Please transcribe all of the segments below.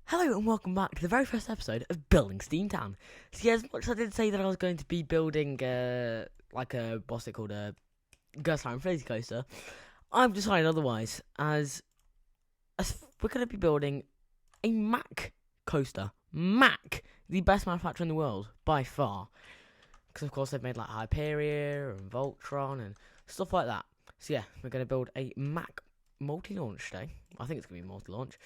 Hello and welcome back to the very first episode of Building Steamtown. So yeah, as much as I did say that I was going to be building what's it called, a Ghost Town Infinity Coaster, I've decided otherwise, as we're going to be building a Mack coaster. Mack, the best manufacturer in the world, by far. Because of course they've made like Hyperia and Voltron and stuff like that. So yeah, we're going to build a Mack multi-launch today. I think it's going to be multi-launch.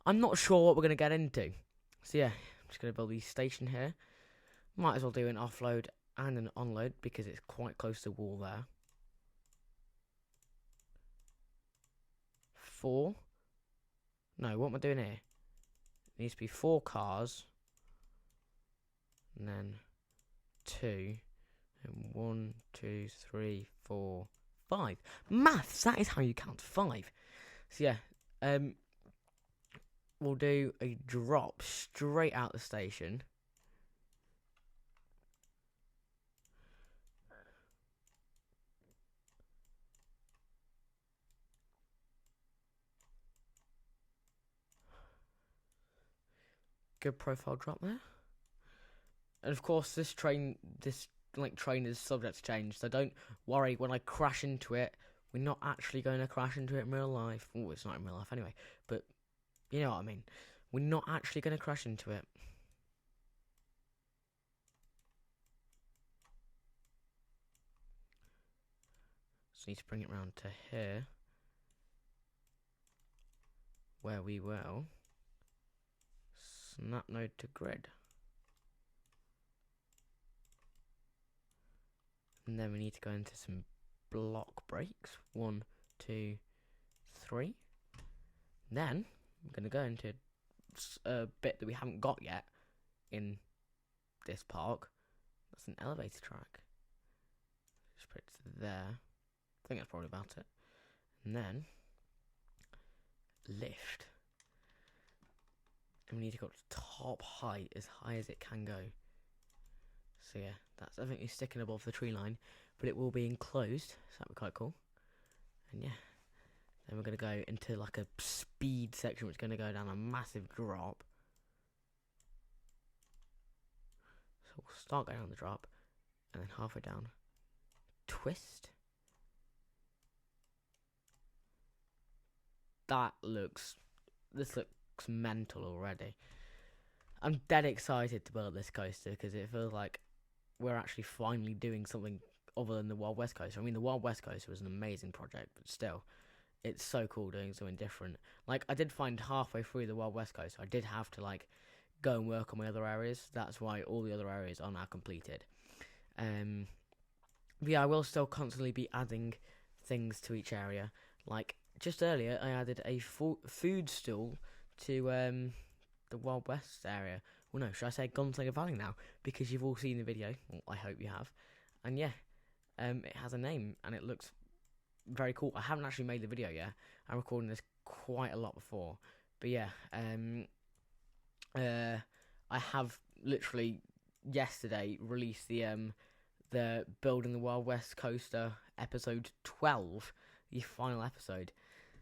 I'm not sure what we're going to get into. So yeah, I'm just going to build the station here. Might as well do an offload and an onload because it's quite close to the wall there. 4. No, what am I doing here? It needs to be 4 cars. And then 2. And 1, 2, 3, 4, 5. Maths, that is how you count 5. So yeah, we'll do a drop straight out the station. Good profile drop there. And of course this train is subject to change, so don't worry when I crash into it. We're not actually going to crash into it in real life. Oh, it's not in real life anyway, but you know what I mean. We're not actually going to crash into it. So need to bring it round to here, where we will snap node to grid. And then we need to go into some block breaks. 1, 2, 3. Then I'm going to go into a bit that we haven't got yet in this park. That's an elevator track. Just put it to there. I think that's probably about it. And then lift. And we need to go to top height, as high as it can go. So yeah, that's everything is sticking above the tree line, but it will be enclosed, so that'll be quite cool. And yeah, then we're going to go into like a speed section, which is going to go down a massive drop. So we'll start going down the drop, and then halfway down, twist. This looks mental already. I'm dead excited to build this coaster because it feels like we're actually finally doing something other than the Wild West coaster. I mean, the Wild West coaster was an amazing project, but still, it's so cool doing something different. Like, I did find halfway through the Wild West coaster, I did have to like go and work on my other areas. That's why all the other areas are now completed. But yeah, I will still constantly be adding things to each area. Like just earlier, I added a food stall to the Wild West area. Well, no, should I say Gunslinger Valley now? Because you've all seen the video. Well, I hope you have. And yeah, it has a name and it looks very cool. I haven't actually made the video yet. I'm recording this quite a lot before. But yeah, I have literally yesterday released the Building the Wild West coaster episode 12, the final episode.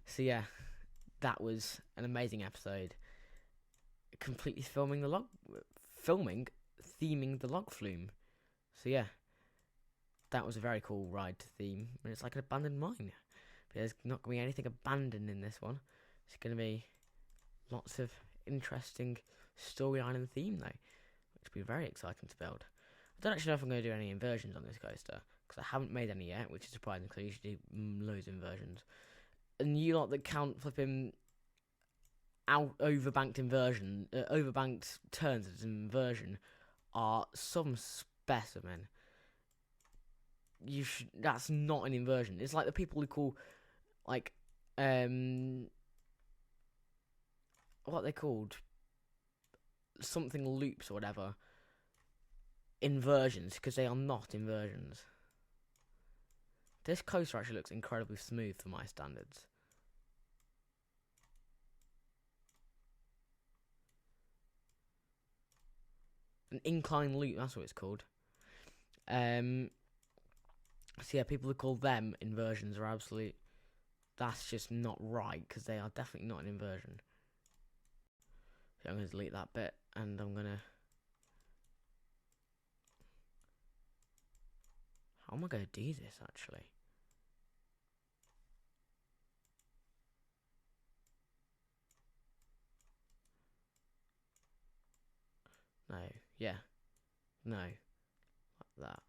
So yeah, that was an amazing episode. Completely theming the log flume. So yeah, that was a very cool ride to theme. And it's like an abandoned mine. But there's not going to be anything abandoned in this one. It's going to be lots of interesting storyline and theme though, which will be very exciting to build. I don't actually know if I'm going to do any inversions on this coaster because I haven't made any yet, which is surprising because I usually do loads of inversions. And you lot that count flipping overbanked turns as an inversion are some specimen. That's not an inversion. It's like the people who call like what they called something loops or whatever inversions, because they are not inversions. This coaster actually looks incredibly smooth for my standards. An incline loop, that's what it's called. So yeah, people who call them inversions are absolute. That's just not right, because they are definitely not an inversion. I'm going to delete that bit, and I'm going to... How am I going to do this, actually? No, yeah. No. Like that.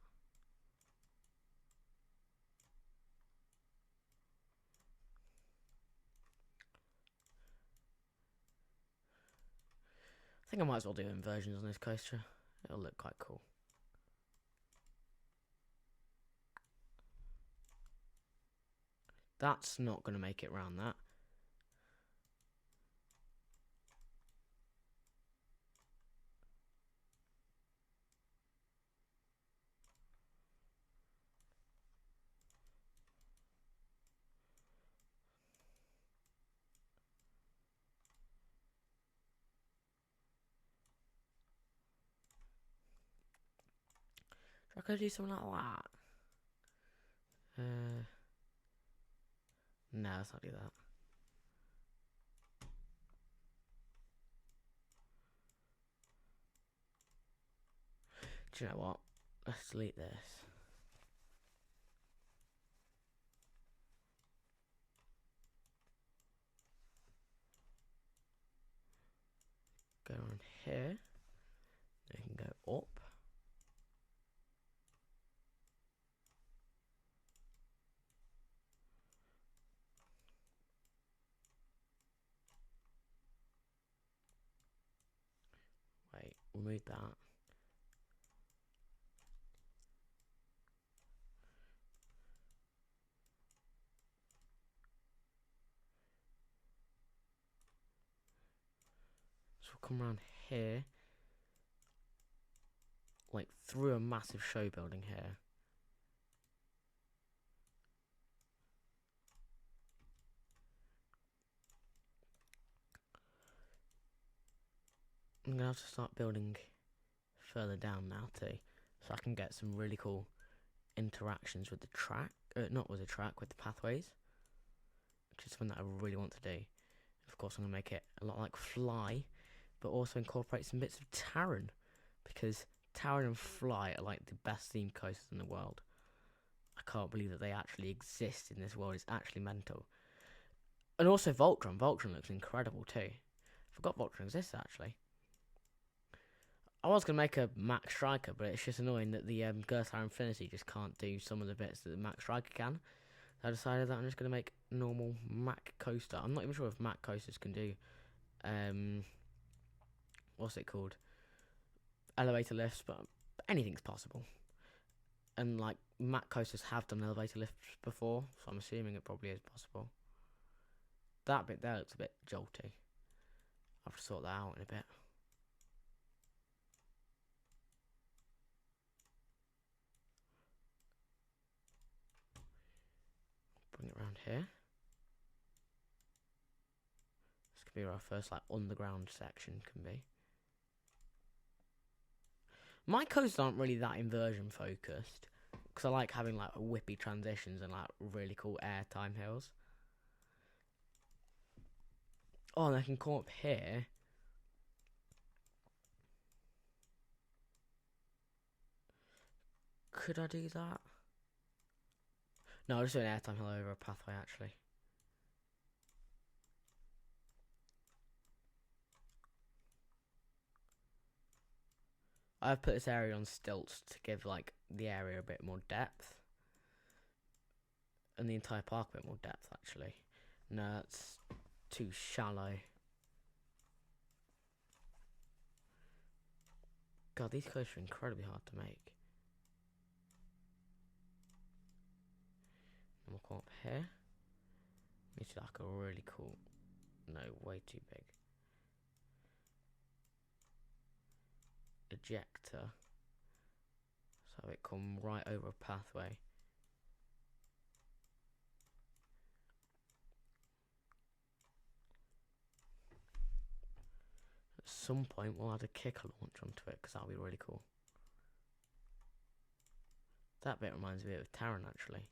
I think I might as well do inversions on this coaster. It'll look quite cool. That's not going to make it round that. I could do something like that. No, let's not do that. Do you know what? Let's delete this. Go on here. You can go up. Wait, remove that. So we'll come around here. Like through a massive show building here. I'm gonna have to start building further down now too, so I can get some really cool interactions with the track. Not with the track, with the pathways, which is something that I really want to do. Of course, I'm gonna make it a lot like Fly, but also incorporate some bits of Taron, because Taron and Fly are like the best themed coasters in the world. I can't believe that they actually exist in this world. It's actually mental. And also Voltron. Voltron looks incredible too. Forgot Voltron exists actually. I was going to make a Mack Striker, but it's just annoying that the Gerstlauer Infinity just can't do some of the bits that the Mack Striker can. So I decided that I'm just going to make a normal Mack coaster. I'm not even sure if Mack coasters can do, what's it called? Elevator lifts, but anything's possible. And like, Mack coasters have done elevator lifts before, so I'm assuming it probably is possible. That bit there looks a bit jolty. I'll have to sort that out in a bit. Bring it around here. This could be where our first like underground section can be. My coasters aren't really that inversion focused, because I like having like whippy transitions and like really cool airtime hills. Oh, and I can come up here. Could I do that? No, I'll just do an airtime hill over a pathway actually. I've put this area on stilts to give like the area a bit more depth. And the entire park a bit more depth actually. No, it's too shallow. God, these coasters are incredibly hard to make. And we'll come up here. It's like a really cool... No, way too big. Ejector. So it come right over a pathway. At some point we'll add a kicker launch onto it, because that'll be really cool. That bit reminds me of Taron actually.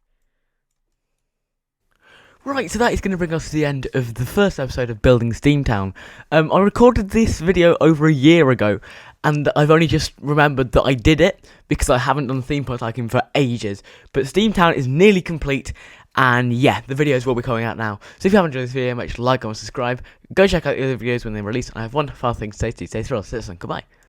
Right, so that is going to bring us to the end of the first episode of Building Steamtown. I recorded this video over a year ago, and I've only just remembered that I did it because I haven't done theme park tycoon for ages. But Steamtown is nearly complete, and yeah, the videos will be coming out now. So if you haven't enjoyed this video, make sure to like, comment, subscribe. Go check out the other videos when they release. And I have one final thing to say to you. Stay thrilled, citizen. Goodbye.